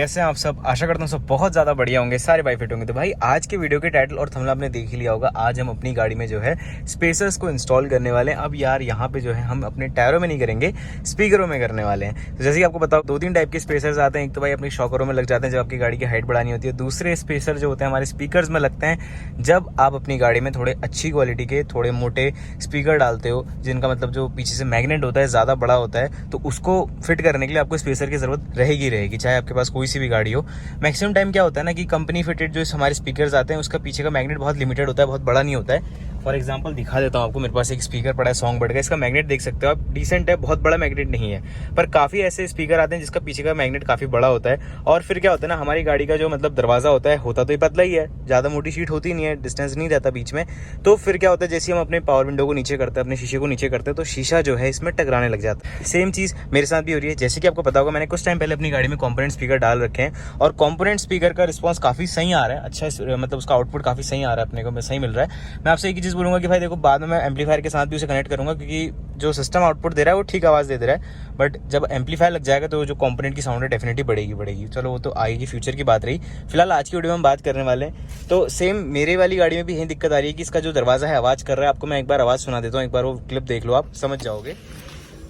कैसे हैं आप सब। आशा करता हूँ सब बहुत ज़्यादा बढ़िया होंगे, सारे भाई फिट होंगे। तो भाई आज के वीडियो के टाइटल और थंबनेल आपने देख ही लिया होगा। आज हम अपनी गाड़ी में जो है स्पेसर्स को इंस्टॉल करने वाले हैं। अब यार यहाँ पे जो है हम अपने टायरों में नहीं करेंगे, स्पीकरों में करने वाले हैं। तो जैसे कि आपको बताओ 2-3 टाइप के स्पेसर्स आते हैं। एक तो भाई अपनी शॉकरों में लग जाते हैं जब आपकी गाड़ी की हाइट बढ़ानी होती है। दूसरे स्पेसर जो होते हैं हमारे स्पीकर्स में लगते हैं जब आप अपनी गाड़ी में थोड़े अच्छी क्वालिटी के थोड़े मोटे स्पीकर डालते हो, जिनका मतलब जो पीछे से मैग्नेट होता है ज़्यादा बड़ा होता है, तो उसको फिट करने के लिए आपको स्पेसर की ज़रूरत रहेगी, चाहे आपके पास कोई सी भी गाड़ी हो। मैक्सिमम टाइम क्या होता है ना कि कंपनी फिटेड जो हमारे स्पीकर्स आते हैं उसका पीछे का मैग्नेट बहुत लिमिटेड होता है, बहुत बड़ा नहीं होता है। फॉर एग्जांपल दिखा देता हूँ आपको, मेरे पास एक स्पीकर पड़ा है सॉन्ग बर्ड का। इसका मैग्नेट देख सकते हो आप, डिसेंट है, बहुत बड़ा मैग्नेट नहीं है। पर काफ़ी ऐसे स्पीकर आते हैं जिसका पीछे का मैग्नेट काफ़ी बड़ा होता है। और फिर क्या होता है ना, हमारी गाड़ी का जो मतलब दरवाज़ा होता तो ये पतला ही है, ज़्यादा मोटी शीट होती नहीं है, डिस्टेंस नहीं रहता बीच में। तो फिर क्या होता है, जैसे हम अपने पावर विंडो को नीचे करते हैं, अपने शीशे को नीचे करते हैं, तो शीशा जो है इसमें टकराने लग जाता है। सेम चीज़ मेरे साथ भी हो रही है। जैसे कि आपको पता होगा, मैंने कुछ टाइम पहले अपनी गाड़ी में कॉम्पोनेंट स्पीकर डाल रखे हैं और कॉम्पोनेंट स्पीकर का रिस्पॉन्स काफ़ी सही आ रहा है। अच्छा, मतलब उसका आउटपुट काफ़ी सही आ रहा है, अपने को सही मिल रहा है। मैं आपसे एक ही चीज़ बोलूँगा कि भाई देखो, बाद में मैं एम्पलीफायर के साथ भी उसे कनेक्ट करूँगा, क्योंकि जो सिस्टम आउटपुट दे रहा है वो ठीक आवाज़ दे रहा है, बट जब एम्पलीफायर लग जाएगा तो जो कंपोनेंट की साउंड है डेफिनेटली बढ़ेगी। चलो वो तो आएगी, फ्यूचर की बात रही। फिलहाल आज की वीडियो में हम बात करने वाले हैं। तो सेम मेरे वाली गाड़ी में भी यही दिक्कत आ रही है कि इसका जो दरवाज़ा है आवाज़ कर रहा है। आपको मैं एक बार आवाज़ सुना देता हूँ, एक बार वो क्लिप देख लो, आप समझ जाओगे।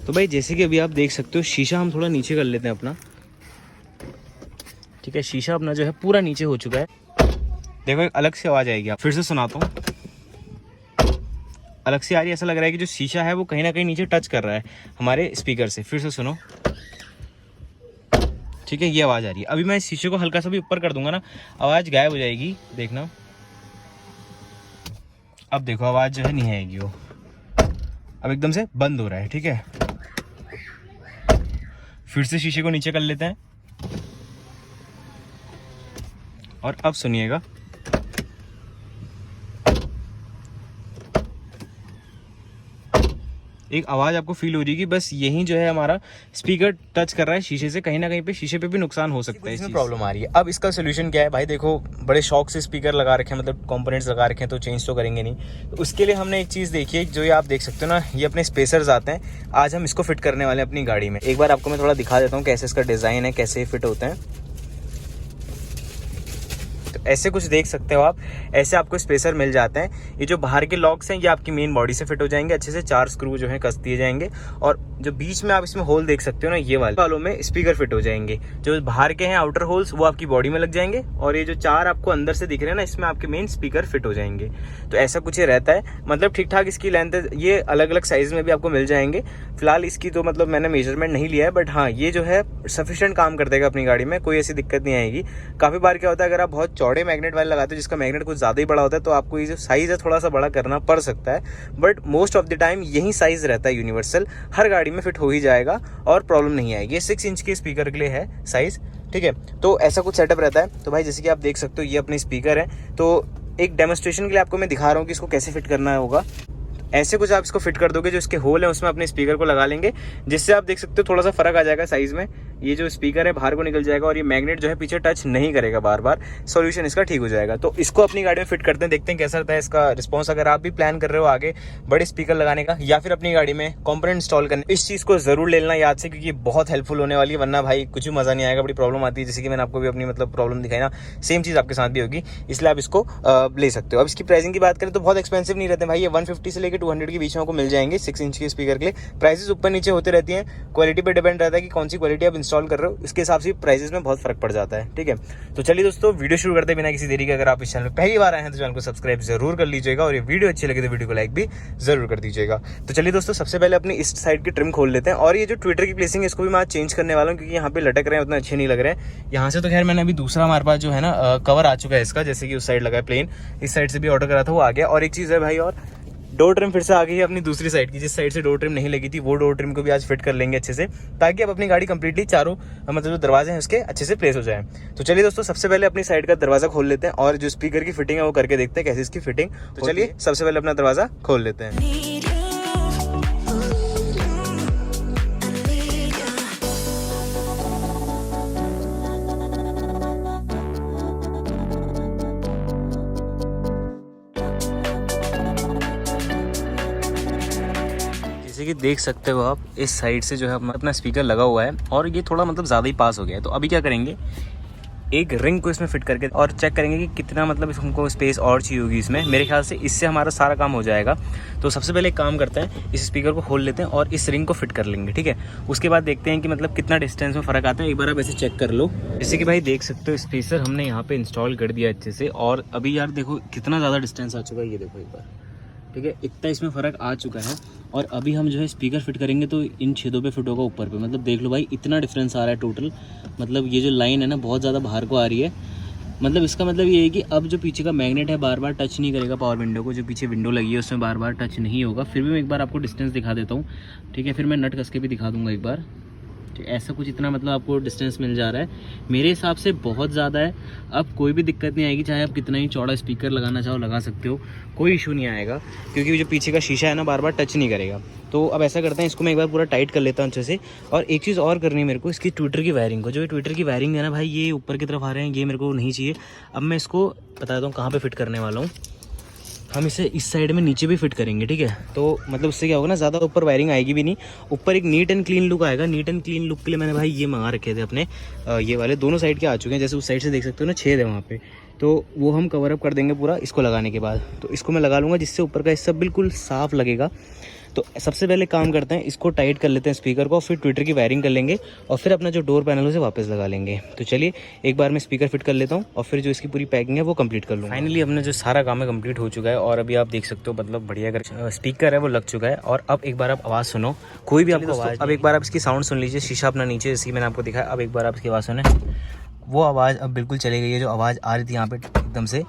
तो भाई जैसे कि अभी आप देख सकते हो, शीशा हम थोड़ा नीचे कर लेते हैं अपना, ठीक है। शीशा अपना जो है पूरा नीचे हो चुका है। देखो एक अलग से आवाज़ आएगी, आप फिर से सुनाता हूँ, अलग से आ रही है। ऐसा लग रहा है कि जो शीशा है वो कहीं ना कहीं नीचे टच कर रहा है हमारे स्पीकर से। फिर से सुनो, ठीक है, ये आवाज़ आ रही है। अभी मैं इस शीशे को हल्का सा भी ऊपर कर दूंगा ना, आवाज़ गायब हो जाएगी, देखना। अब देखो आवाज़ जो है नहीं आएगी, वो अब एकदम से बंद हो रहा है, ठीक है। फिर से शीशे को नीचे कर लेते हैं और अब सुनिएगा, एक आवाज़ आपको फील हो रही है कि बस यही जो है हमारा स्पीकर टच कर रहा है शीशे से। कहीं ना कहीं पे शीशे पे भी नुकसान हो सकता है, इसमें प्रॉब्लम आ रही है। अब इसका सोल्यूशन क्या है भाई, देखो बड़े शौक से स्पीकर लगा रखे हैं, मतलब कंपोनेंट्स लगा रखे हैं, तो चेंज तो करेंगे नहीं। तो उसके लिए हमने एक चीज़ देखी है, जो ये आप देख सकते हो ना, ये अपने स्पेसर्स आते हैं। आज हम इसको फिट करने वाले हैं अपनी गाड़ी में। एक बार आपको मैं थोड़ा दिखा देता हूँ कैसे इसका डिज़ाइन है, कैसे फिट होते हैं। ऐसे कुछ देख सकते हो आप, ऐसे आपको स्पेसर मिल जाते हैं। ये जो बाहर के लॉक्स हैं ये आपकी मेन बॉडी से फिट हो जाएंगे, अच्छे से 4 स्क्रू जो है कस दिए जाएंगे। और जो बीच में आप इसमें होल देख सकते हो ना, ये वालों में स्पीकर फिट हो जाएंगे। जो बाहर के हैं आउटर होल्स, वो आपकी बॉडी में लग जाएंगे, और ये जो 4 आपको अंदर से दिख रहे हैं ना, इसमें आपके मेन स्पीकर फिट हो जाएंगे। तो ऐसा कुछ ये रहता है, मतलब ठीक ठाक इसकी लेंथ है। ये अलग अलग साइज में भी आपको मिल जाएंगे। फिलहाल इसकी तो मतलब मैंने मेजरमेंट नहीं लिया है, बट हाँ ये जो है सफिशिएंट काम कर देगा अपनी गाड़ी में, कोई ऐसी दिक्कत नहीं आएगी। काफ़ी बार क्या होता है, अगर आप बहुत चौड़े मैग्नेट वाले लगाते हो जिसका मैग्नेट कुछ ज़्यादा ही बड़ा होता है, तो आपको ये जो साइज़ है थोड़ा सा बड़ा करना पड़ सकता है, but most of the time यही साइज़ रहता है यूनिवर्सल, हर गाड़ी में फिट हो ही जाएगा और प्रॉब्लम नहीं आएगी। ये 6 इंच के स्पीकर के लिए है साइज़, ठीक है। तो ऐसा कुछ सेटअप रहता है। तो भाई जैसे कि आप देख सकते हो, ये अपने स्पीकर है। तो एक डेमोन्स्ट्रेशन के लिए आपको मैं दिखा रहा हूँ कि इसको कैसे फिट करना होगा। ऐसे कुछ आप इसको फिट कर दोगे, जो इसके होल है उसमें अपने स्पीकर को लगा लेंगे, जिससे आप देख सकते हो थोड़ा सा फर्क आ जाएगा साइज में। ये जो स्पीकर है बाहर को निकल जाएगा और ये मैग्नेट जो है पीछे टच नहीं करेगा बार बार, सॉल्यूशन इसका ठीक हो जाएगा। तो इसको अपनी गाड़ी में फिट करते हैं, देखते हैं कैसा रहता है इसका रिस्पॉन्स। अगर आप भी प्लान कर रहे हो आगे बड़े स्पीकर लगाने का या फिर अपनी गाड़ी में कंपोनेंट इंस्टॉल करने, इस चीज़ को जरूर ले लेना याद से, क्योंकि बहुत हेल्पफुल होने वाली है। वरना भाई कुछ भी मजा नहीं आएगा, बड़ी प्रॉब्लम आती है। जैसे कि मैंने आपको भी अपनी मतलब प्रॉब्लम दिखाई ना, सेम चीज़ आपके साथ भी होगी, इसलिए आप इसको ले सकते हो। अब इसकी प्राइसिंग की बात करें तो बहुत एक्सपेंसिव नहीं रहते भाई, ये 150 से लेकर 200 के बीच में आपको मिल जाएंगे 6 इंच के स्पीकर के लिए। प्राइसेस ऊपर नीचे होते रहती हैं, क्वालिटी पे डिपेंड रहता है कि कौन सी क्वालिटी आप इंस्टॉल कर रहे हो, इसके हिसाब से प्राइसेस में बहुत फर्क पड़ जाता है, ठीक है। तो चलिए दोस्तों, वीडियो शुरू करते बिना किसी देरी के। अगर आप इस चैनल में पहली बार आए हैं तो चैनल को सब्सक्राइब जरूर कर लीजिएगा, और ये वीडियो अच्छी लगे तो वीडियो को लाइक भी जरूर कर दीजिएगा। तो चलिए दोस्तों, सबसे पहले अपनी इस साइड की ट्रिम खोल लेते हैं। और ये जो ट्विटर की प्लेसिंग है इसको भी मैं चेंज करने वाला हूँ, क्योंकि यहाँ पे लटक रहे हैं, उतना अच्छे नहीं लग रहे हैं। यहाँ से तो खैर मैंने अभी दूसरा हमारे पास जो है ना कवर आ चुका है इसका, जैसे कि उस साइड लगा है प्लेन, इस साइड से भी ऑर्डर करा था वो आ गया। और एक चीज़ है भाई, और डोर ट्रिम फिर से आ गई है अपनी दूसरी साइड की, जिस साइड से डोर ट्रिम नहीं लगी थी, वो डोर ट्रिम को भी आज फिट कर लेंगे अच्छे से, ताकि अब अपनी गाड़ी कंप्लीटली चारों मतलब जो दरवाजे हैं उसके अच्छे से प्लेस हो जाए। तो चलिए दोस्तों, सबसे पहले अपनी साइड का दरवाजा खोल लेते हैं और जो स्पीकर की फिटिंग है वो करके देखते हैं कैसे इसकी फिटिंग। तो चलिए सबसे पहले अपना दरवाजा खोल लेते हैं। जैसे कि देख सकते हो आप, इस साइड से जो है अपना स्पीकर लगा हुआ है और ये थोड़ा मतलब ज़्यादा ही पास हो गया है। तो अभी क्या करेंगे, एक रिंग को इसमें फिट करके और चेक करेंगे कि कितना मतलब हमको स्पेस और चाहिए होगी इसमें। मेरे ख्याल से इससे हमारा सारा काम हो जाएगा। तो सबसे पहले एक काम करते हैं, इस स्पीकर को खोल लेते हैं और इस रिंग को फिट कर लेंगे, ठीक है। उसके बाद देखते हैं कि मतलब कितना डिस्टेंस में फ़र्क आता है। एक बार आप ऐसे चेक कर लो। जैसे कि भाई देख सकते हो स्पीकर हमने यहाँ पे इंस्टॉल कर दिया अच्छे से, और अभी यार देखो कितना ज़्यादा डिस्टेंस आ चुका है, ये देखो एक बार, ठीक है, इतना इसमें फ़र्क आ चुका है। और अभी हम जो है स्पीकर फिट करेंगे तो इन छेदों पे फिट होगा ऊपर पे, मतलब देख लो भाई इतना डिफरेंस आ रहा है टोटल। मतलब ये जो लाइन है ना बहुत ज़्यादा बाहर को आ रही है। मतलब इसका मतलब ये है कि अब जो पीछे का मैग्नेट है बार बार टच नहीं करेगा पावर विंडो को, जो पीछे विंडो लगी है उसमें बार बार टच नहीं होगा। फिर भी मैं एक बार आपको डिस्टेंस दिखा देता हूँ, ठीक है, फिर मैं नट कस के भी दिखा दूँगा एक बार। ऐसा कुछ इतना मतलब आपको डिस्टेंस मिल जा रहा है, मेरे हिसाब से बहुत ज़्यादा है। अब कोई भी दिक्कत नहीं आएगी, चाहे आप कितना ही चौड़ा स्पीकर लगाना चाहो लगा सकते हो, कोई इशू नहीं आएगा, क्योंकि जो पीछे का शीशा है ना बार बार टच नहीं करेगा। तो अब ऐसा करते हैं, इसको मैं एक बार पूरा टाइट कर लेता हूँ अच्छे से। और एक चीज़ और करनी है मेरे को, इसकी ट्विटर की वायरिंग को, जो ट्विटर की वायरिंग है ना भाई ये ऊपर की तरफ आ रहे हैं, ये मेरे को नहीं चाहिए। अब मैं इसको बता देता हूँ कहाँ पर फिट करने वाला हूँ। हम इसे इस साइड में नीचे भी फिट करेंगे, ठीक है। तो मतलब उससे क्या होगा ना, ज़्यादा ऊपर वायरिंग आएगी भी नहीं, ऊपर एक नीट एंड क्लीन लुक आएगा। नीट एंड क्लीन लुक के लिए मैंने भाई ये मंगा रखे थे अपने, ये वाले दोनों साइड के आ चुके हैं। जैसे उस साइड से देख सकते हो ना छेद है वहाँ पे, तो वो हम कवर अप कर देंगे पूरा इसको लगाने के बाद। तो इसको मैं लगा लूँगा जिससे ऊपर का हिस्सा बिल्कुल साफ़ लगेगा। तो सबसे पहले काम करते हैं, इसको टाइट कर लेते हैं स्पीकर को, फिर ट्विटर की वायरिंग कर लेंगे और फिर अपना जो डोर पैनल है उसे वापस लगा लेंगे। तो चलिए एक बार मैं स्पीकर फिट कर लेता हूँ और फिर जो इसकी पूरी पैकिंग है वो कंप्लीट कर लूँगा। फाइनली अपना जो सारा काम है कंप्लीट हो चुका है और अभी आप देख सकते हो मतलब बढ़िया अगर स्पीकर है वो लग चुका है। और अब एक बार आप आवाज़ सुनो, कोई भी आपको आवाज़, अब एक बार आप इसकी साउंड सुन लीजिए। शीशा अपना नीचे जैसे कि मैंने आपको दिखाया, अब एक बार आप इसकी आवाज़ सुने, वो आवाज़ अब बिल्कुल चली गई है। जो आवाज़ आ रही थी यहाँ पे एकदम से,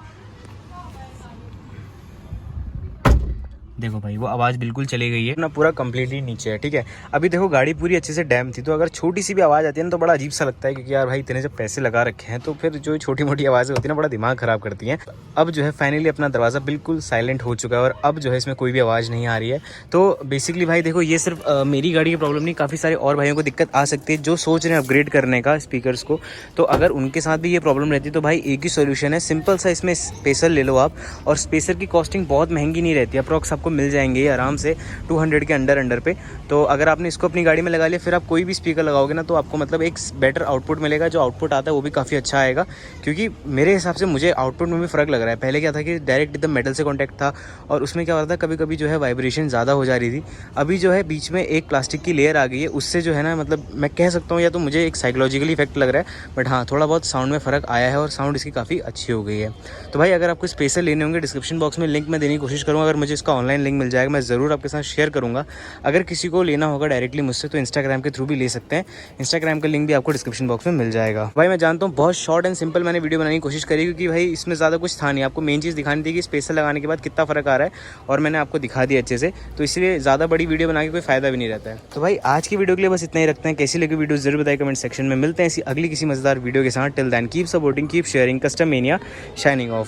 देखो भाई वो आवाज़ बिल्कुल चली गई है ना, पूरा कंप्लीटली नीचे है, ठीक है। अभी देखो गाड़ी पूरी अच्छे से डैम थी, तो अगर छोटी सी भी आवाज़ आती है ना तो बड़ा अजीब सा लगता है, क्योंकि यार भाई इतने जब पैसे लगा रखे हैं तो फिर जो छोटी मोटी आवाज़ें होती है ना बड़ा दिमाग ख़राब करती हैं। अब जो है फाइनली अपना दरवाज़ा बिल्कुल साइलेंट हो चुका है और अब जो है इसमें कोई भी आवाज़ नहीं आ रही है। तो बेसिकली भाई देखो ये सिर्फ मेरी गाड़ी की प्रॉब्लम नहीं, काफ़ी सारे और भाइयों को दिक्कत आ सकती है जो सोच रहे हैं अपग्रेड करने का स्पीकर्स को। तो अगर उनके साथ भी ये प्रॉब्लम रहती है तो भाई एक ही सोल्यूशन है, सिंपल सा इसमें स्पेसर ले लो आप। और स्पेसर की कॉस्टिंग बहुत महंगी नहीं रहती, अप्रॉक्स आपको मिल जाएंगे आराम से 200 के अंडर पे। तो अगर आपने इसको अपनी गाड़ी में लगा लिया, फिर आप कोई भी स्पीकर लगाओगे ना तो आपको मतलब एक बेटर आउटपुट मिलेगा। जो आउटपुट आता है वो भी काफ़ी अच्छा आएगा, क्योंकि मेरे हिसाब से मुझे आउटपुट में भी फ़र्क लग रहा है। पहले क्या था कि डायरेक्ट एकदम मेटल से कॉन्टैक्ट था और उसमें क्या हो रहा था, कभी कभी जो है वाइब्रेशन ज़्यादा हो जा रही थी। अभी जो है बीच में एक प्लास्टिक की लेयर आ गई है, उससे जो है ना मतलब मैं कह सकता हूँ या तो मुझे एक साइकोलॉजिकली इफेक्ट लग रहा है, बट हाँ थोड़ा बहुत साउंड में फ़र्क आया है और साउंड इसकी काफ़ी अच्छी हो गई है। तो भाई अगर आपको स्पेसर लेने होंगे डिस्क्रिप्शन बॉक्स में लिंक मैं देने की कोशिश करूँगा। अगर मुझे इसका ऑनलाइन लिंक मिल जाएगा मैं ज़रूर आपके साथ शेयर करूँगा। अगर किसी को लेना होगा डायरेक्टली मुझसे तो इंस्टाग्राम के थ्रू भी ले सकते हैं, इंस्टाग्राम का लिंक भी आपको डिस्क्रिप्शन बॉक्स में मिल जाएगा। भाई मैं जानता हूँ बहुत शॉर्ट एंड सिंपल मैंने वीडियो बनाने की कोशिश करी, क्योंकि भाई इसमें ज़्यादा कुछ था नहीं, आपको मेन चीज़ दिखानी थी कि स्पेसर लगाने के बाद कितना फ़र्क आ रहा है और मैंने आपको दिखा दिया अच्छे से, तो इसलिए ज़्यादा बड़ी वीडियो बना के कोई फ़ायदा भी नहीं रहता है। तो भाई आज की वीडियो के लिए बस इतना ही रखते हैं। कैसी लगी वीडियो जरूर बताइए कमेंट सेक्शन में। मिलते हैं इसी अगली किसी मजेदार वीडियो के साथ। Till then keep supporting, keep sharing, custom mania shining of.